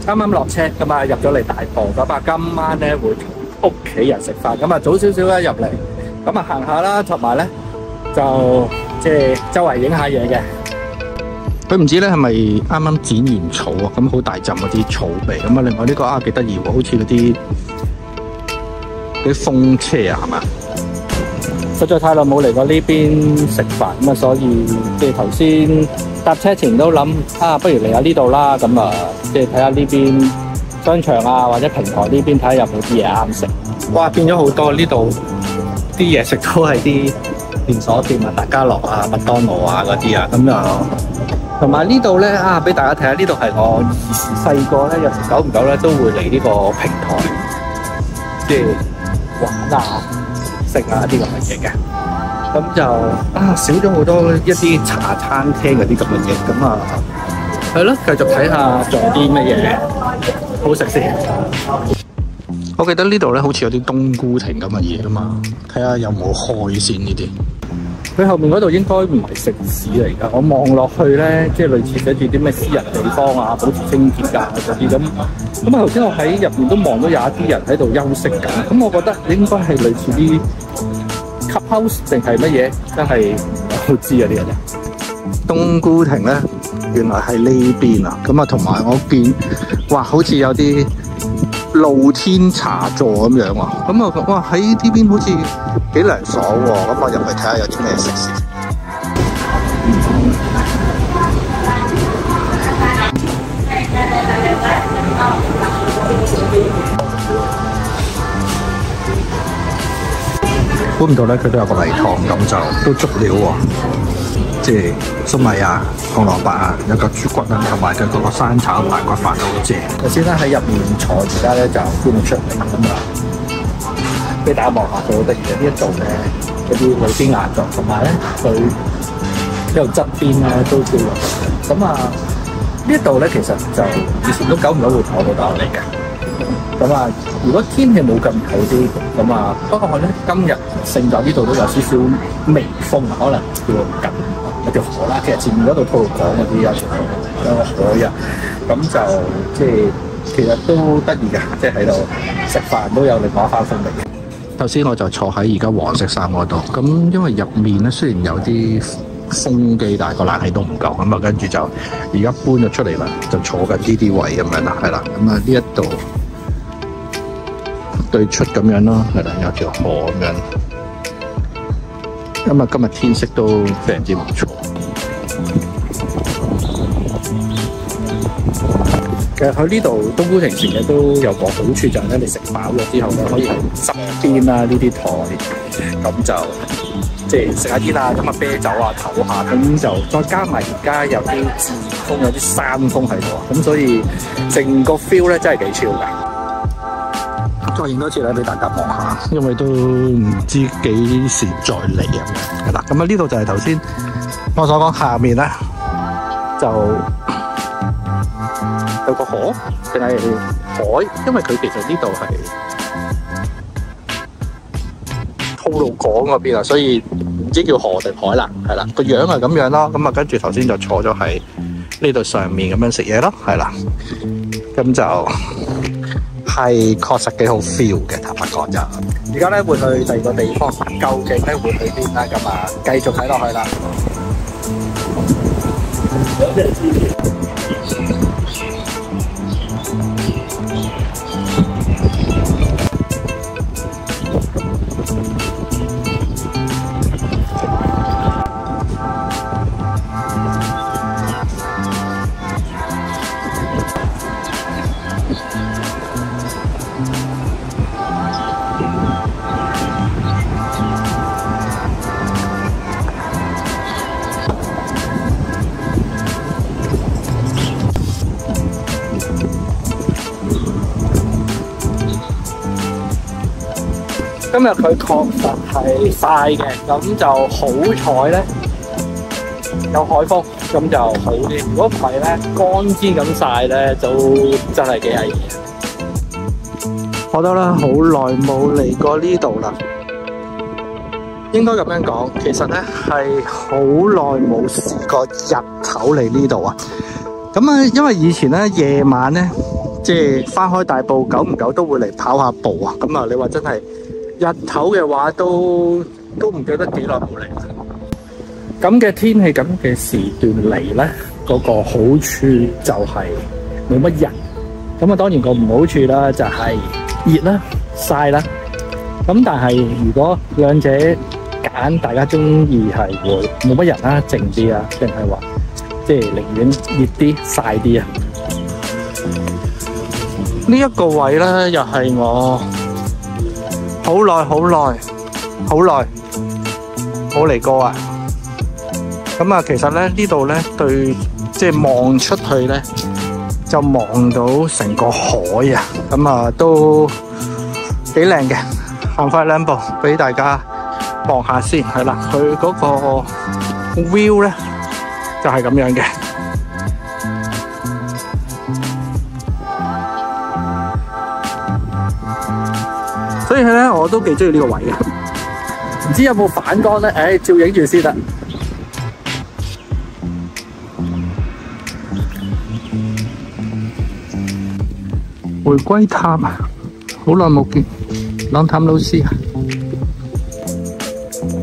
啱啱落車咁啊，入咗嚟大埔咁啊，今晚咧會同屋企人食飯，咁啊早少少咧入嚟，咁啊行下啦，同埋咧就即係周圍影下嘢嘅。佢唔知咧係咪啱啱剪完草啊？咁好大陣嗰啲草皮，咁啊另外呢個幾得意喎，好似嗰啲風車啊，係嘛？實在太耐冇嚟過呢邊食飯，咁啊所以即係頭先搭車前都諗不如嚟下呢度啦，咁啊即係睇下呢邊商場啊或者平台呢邊睇下有冇啲嘢啱食。哇，變咗好多，呢度啲嘢食都係啲連鎖店啊，大家樂啊、麥當勞啊嗰啲啊，咁就同埋呢度咧俾大家睇下，呢度係我細個咧有時久唔久咧都會嚟呢個平台，即係玩啊、食啊啲咁嘅嘢嘅。咁就少咗好多一啲茶餐廳嗰啲咁嘅嘢，咁啊係咯，繼續睇下仲有啲乜嘢好食先。我記得呢度咧好似有啲冬菇亭咁嘅嘢噶嘛，睇下有冇開先呢啲。佢後面嗰度應該唔係食肆嚟㗎，我望落去咧，即係類似寫住啲咩私人地方啊、保持清潔啊嗰啲咁。咁啊頭先我喺入面都望到有一啲人喺度休息緊，咁我覺得應該係類似啲Clubhouse定係乜嘢，真係唔好知啊呢個啫。冬菇亭咧，原來係呢邊啊，咁啊同埋我見，哇，好似有啲露天茶座咁樣喎，咁啊哇喺呢邊好似幾涼爽喎，咁我入去睇下有啲咩食先。估唔到咧，佢都有個米湯，咁就都足料喎，即係粟米啊、紅蘿蔔啊，有個豬骨啊，同埋佢嗰個生炒排骨飯都好正。頭先咧喺入面坐，而家咧就搬咗出嚟咁啊，俾大家望下，佢好得意嘅呢一度咧，嗰啲露天雅座，同埋咧佢呢度側邊咧都叫落嘅。咁啊呢一度咧其實就以前都久唔久會同我老豆嚟嘅。咁啊，如果天氣冇咁好啲，咁啊，不過咧今日勝在呢度都有少少微風，可能叫近一條河啦。其實前面嗰度吐露港嗰啲有條海啊，咁就即係其實都得意嘅，即係喺度食飯都有另外一番風味嘅。頭先我就坐喺而家黃色衫嗰度，咁因為入面咧雖然有啲風機，但係個冷氣都唔夠，咁啊跟住就而家搬咗出嚟啦，就坐緊呢啲位咁樣啦，係啦，咁啊呢一度對出咁樣咯，係啦，有條河咁樣。咁啊，今日天色都非常之唔錯。其實喺呢度冬菇亭前嘅都有個好處，就係咧，你食飽咗之後咧，可以喺側邊啦呢啲台，咁就即係食下煙啊，飲下啤酒啊，唞下，咁就再加埋而家有啲自然風，有啲山風喺度，咁所以成個 feel 咧真係幾超㗎。再影多次咧，俾大家望下，因為都唔知幾時再嚟啊！係啦，咁啊呢度就係頭先我所講下面咧，就有個河定係海，因為佢其實呢度係吐露港嗰邊啊，所以唔知叫河定海啦，係啦，個樣係咁樣咯。咁啊，跟住頭先就坐咗喺呢度上面咁樣食嘢咯，係啦，咁就。係確實幾好 feel 嘅，坦白講就。而家咧會去第二個地方，究竟咧會去邊咧？咁啊，繼續睇落去啦。今日佢確實係曬嘅，咁就好彩咧，有海風，咁就好啲。如果唔係咧，乾煎咁曬咧，就真係幾危險。我覺得啦，好耐冇嚟過呢度啦，應該咁樣講，其實咧係好耐冇試過日頭嚟呢度啊。咁啊，因為以前咧夜晚咧即係翻開大埔，久唔久都會嚟跑下步啊。咁啊，你話真係日頭嘅話，都唔記得幾耐冇嚟。咁嘅天氣，咁嘅時段嚟咧，嗰個好處就係冇乜人。咁啊，當然個唔好處啦，就係熱啦、曬啦。咁但係如果兩者揀，大家中意係會冇乜人啦、靜啲啊，定係話即係寧願熱啲、曬啲啊？呢一個位咧，又係我好耐冇嚟過啊！咁啊，其實咧呢度咧對，即係望出去咧就望到成個海啊！咁啊都幾靚嘅，行快兩步俾大家望下先。係啦，佢嗰個 view 咧就係咁樣嘅。所以咧，我都幾中意呢個位嘅。唔知有冇反光咧？照影住先得。回歸塔啊，好耐冇見。Long time no see啊！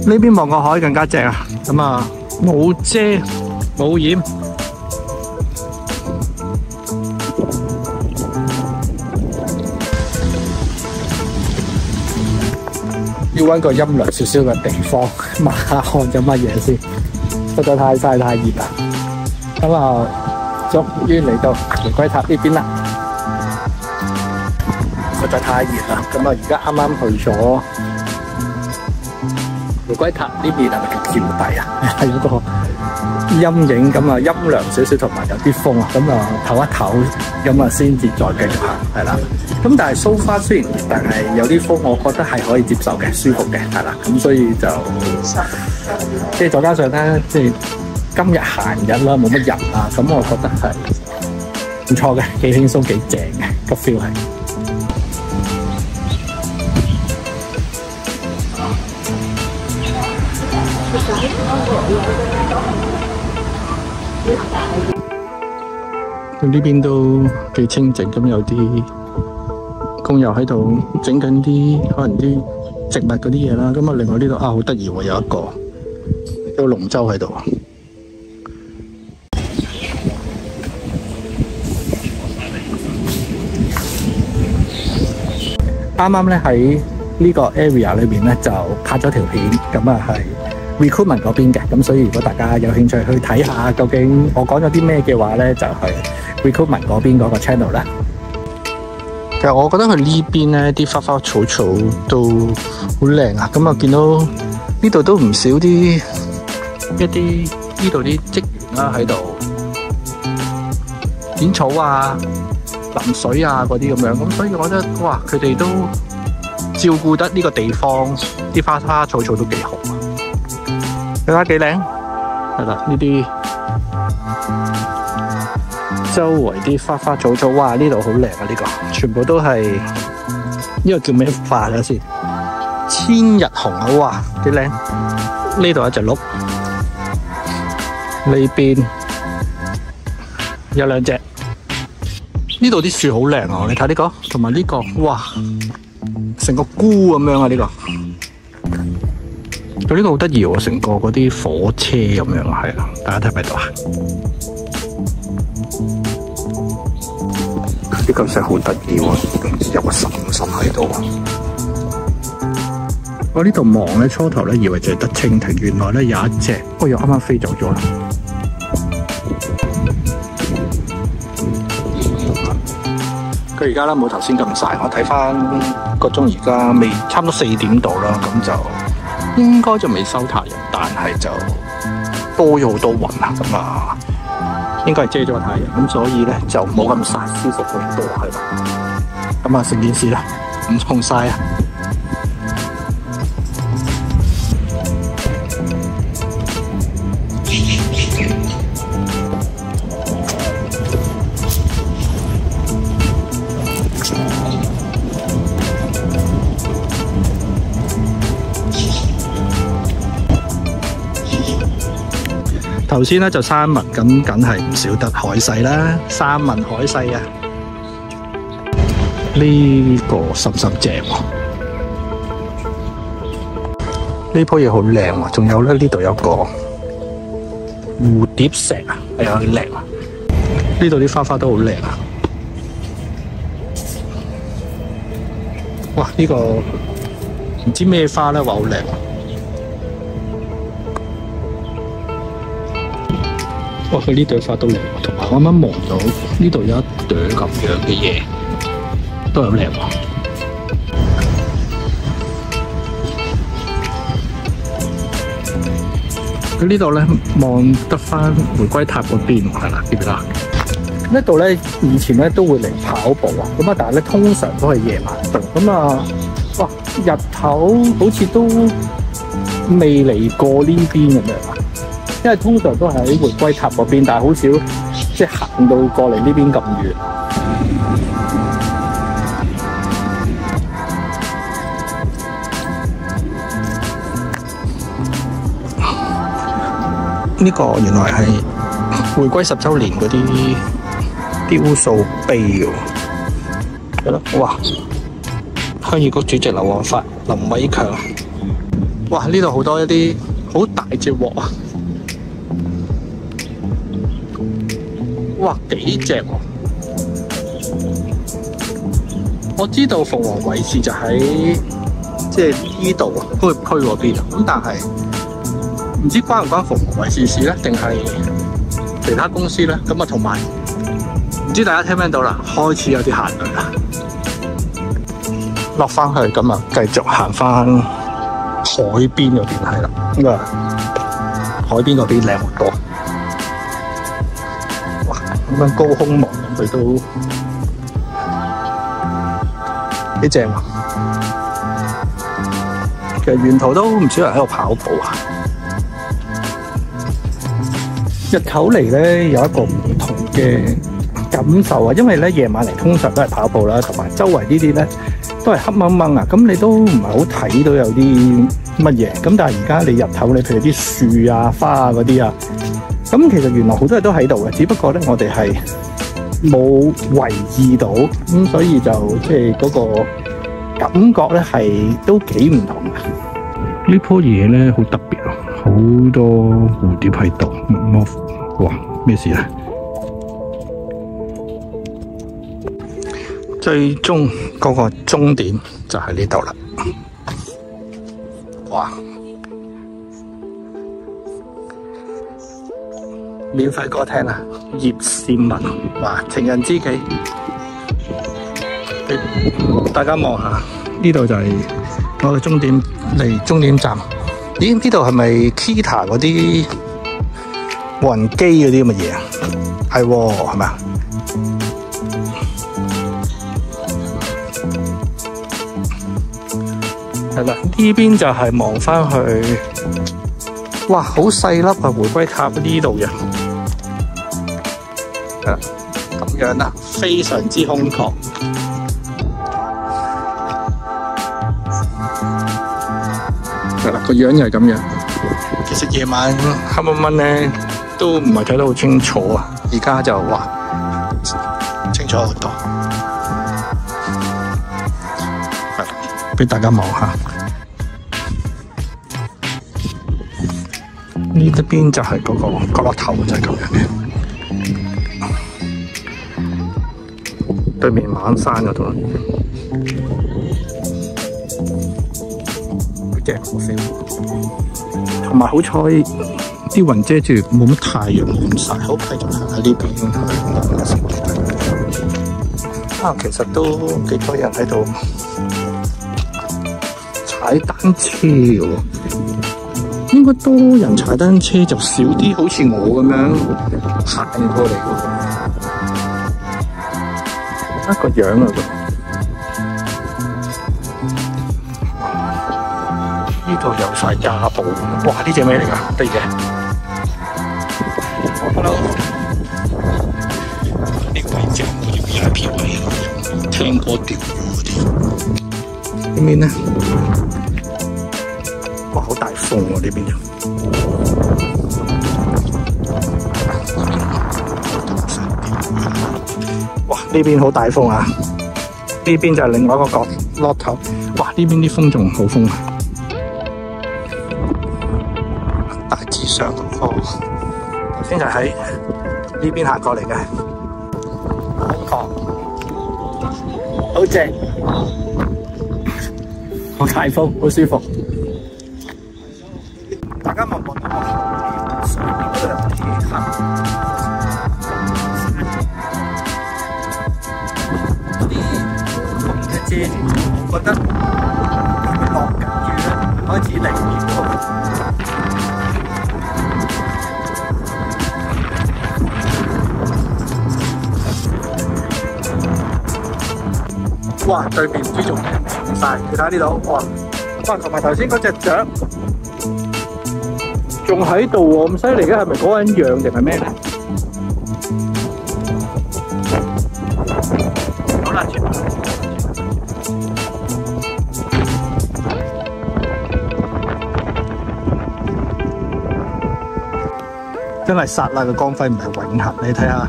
呢邊望個海更加正啊！咁啊，冇遮冇掩。要揾個陰涼少少嘅地方，抹下汗咗乜嘢先，實在太曬太熱啦。咁啊，終於嚟到回歸塔呢邊啦，實在太熱啦。咁啊，而家啱啱去咗回歸塔呢邊，係咪叫橋底啊？係嗰個陰影，咁啊陰涼少少，同埋有啲風啊。咁啊唞一唞，咁啊先至再繼續行，係啦。咁但係 so far 雖然熱，但係有啲風，我覺得係可以接受嘅，舒服嘅，係啦。咁所以就即係再加上咧，即係今日閒日啦，冇乜人啊，咁我覺得係唔錯嘅，幾輕鬆幾正嘅個 feel 係。咁呢邊都幾清靜，咁有啲工友喺度整緊啲可能啲植物嗰啲嘢啦。咁啊，另外呢度好得意喎，有一個龍舟喺度。啱啱咧喺呢個 area 裏邊咧就拍咗條片，咁啊係 recruitment 嗰邊嘅。咁所以如果大家有興趣去睇下究竟我講咗啲咩嘅話咧，就係 recruitment 嗰邊嗰個 channel 啦。其實我覺得佢呢邊咧啲花花草草都好靚啊！咁啊見到呢度都唔少啲呢度啲職員啦喺度剪草啊、淋水啊嗰啲咁樣，咁所以我覺得哇，佢哋都照顧得呢個地方啲花花草草都幾好啊！睇下幾靚，係啦呢啲。周圍啲花花草草，哇！呢度好靚啊！呢個全部都係呢個叫咩花啊？先千日紅啊！哇，幾靚！呢度有隻鹿，呢邊有兩隻。呢度啲樹好靚啊！你睇呢個，同埋呢個，哇！成個菇咁樣啊！呢個佢呢個好得意喎，成個嗰啲火車咁樣啊，係啊！大家睇唔睇到啊？呢嚿石好得意喎，有個神喺度。我呢度望咧，初頭咧以為就係得蜻蜓，原來咧有一隻，又啱啱飛走咗啦。佢而家咧冇頭先咁曬，我睇翻個鐘而家未差唔多4點到啦，咁就應該就未收太陽，但係就多咗好多雲啊，咁啊。應該係遮咗個太陽，咁所以咧就冇咁曬，舒服好多係啦。咁啊，成件事啦，唔沖曬啊！頭先咧就三文，咁梗係唔少得海勢啦，三文海勢啊！呢個深深正喎，呢棵嘢好靚喎，仲有咧呢度有個蝴蝶石啊，係啊，好靚啊！呢度啲花花都好靚啊！哇，呢個唔知咩花咧，話好靚啊！哇，佢呢朵花都靚，同埋我啱啱望到呢度有一朵咁樣嘅嘢，都有靚喎。佢呢度咧望得翻回歸塔嗰邊，係啦，見唔見啊？呢度咧以前咧都會嚟跑步啊，咁啊，但係咧通常都係夜晚到，咁啊，哇，日頭好似都未嚟過呢邊咁樣啊，因為通常都係喺回歸塔嗰邊，但係好少即係行到過嚟呢邊咁遠。呢個原來係回歸10週年嗰啲雕塑碑喎，係咯，哇！鄉議局主席劉皇發、林偉強，哇！呢度好多一啲好大隻鑊啊，哇，幾隻喎！我知道鳳凰衛視就喺即係呢度工業區嗰邊啊，咁但係唔知關唔關鳳凰衛視事咧，定係其他公司咧？咁啊，同埋唔知大家聽唔聽到啦？開始有啲行雷啦，落翻去咁啊，繼續行翻海邊嗰邊係啦。咁啊，海邊嗰邊靚好多。哇！咁樣高空望佢都幾正啊！其實沿途都唔少人喺度跑步啊。日頭嚟咧有一個唔同嘅感受啊，因為咧夜晚嚟通常都係跑步啦，同埋周圍呢啲咧都係黑掹掹啊，咁你都唔係好睇到有啲乜嘢。咁但係而家你日頭，你譬如啲樹啊、花啊嗰啲啊，咁其實原來好多人都喺度嘅，只不過咧我哋係冇留意到，咁所以就即係嗰個感覺咧係都幾唔同嘅。呢棵嘢咧好特別啊！好多蝴蝶喺度，哇！咩事咧？最終嗰個終點就喺呢度啦！哇！免費歌聽啊！葉倩文，哇！情人知己，大家望下，呢度就係我嘅終點嚟，終點站。咦？呢度係咪 Kita 嗰啲無人機嗰啲咁嘅嘢啊？係喎，係咪啊？係啦，呢邊就係望翻去，哇，好細粒啊！回歸塔呢度嘅，係啦，咁樣啦，非常之空曠。個樣又係咁樣，其實夜晚黑掹掹咧都唔係睇得好清楚啊！而家就哇清楚好多，係俾大家望下。呢一邊就係嗰個角落頭，就係咁樣嘅。對面馬鞍山嗰度。同埋好彩啲雲遮住，冇乜太陽咁曬，好繼續行喺呢邊去。啊，其實都幾多人喺度踩單車喎，應該多人踩單車就少啲，好似我咁樣行過嚟喎。一個樣啊！呢度有晒家寶，哇！呢隻咩嚟㗎？得意嘅。Hello， 呢個位置我要 VIP 位啊，聽歌釣魚嗰啲。呢邊咧，哇！好大風喎，呢邊就。哇！呢邊好大風啊，呢邊就係另外一個角落頭。哇！呢邊啲風仲好風啊！大致上嗰個頭先就喺呢邊行過嚟嘅，好正，好大風，好舒服。大家望望水面嗰度有啲黑。遮住，我覺得佢落緊雨啦，開始嚟雨喎。哇！對面唔知仲唔晒，你睇下呢度，哇！同埋頭先嗰隻雀仲喺度喎，咁犀利嘅係咪嗰個人養定係咩咧？好啦，真係剎那嘅光輝唔係永恆，你睇下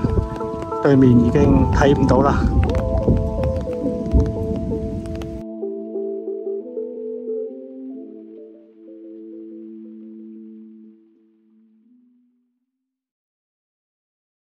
對面已經睇唔到啦。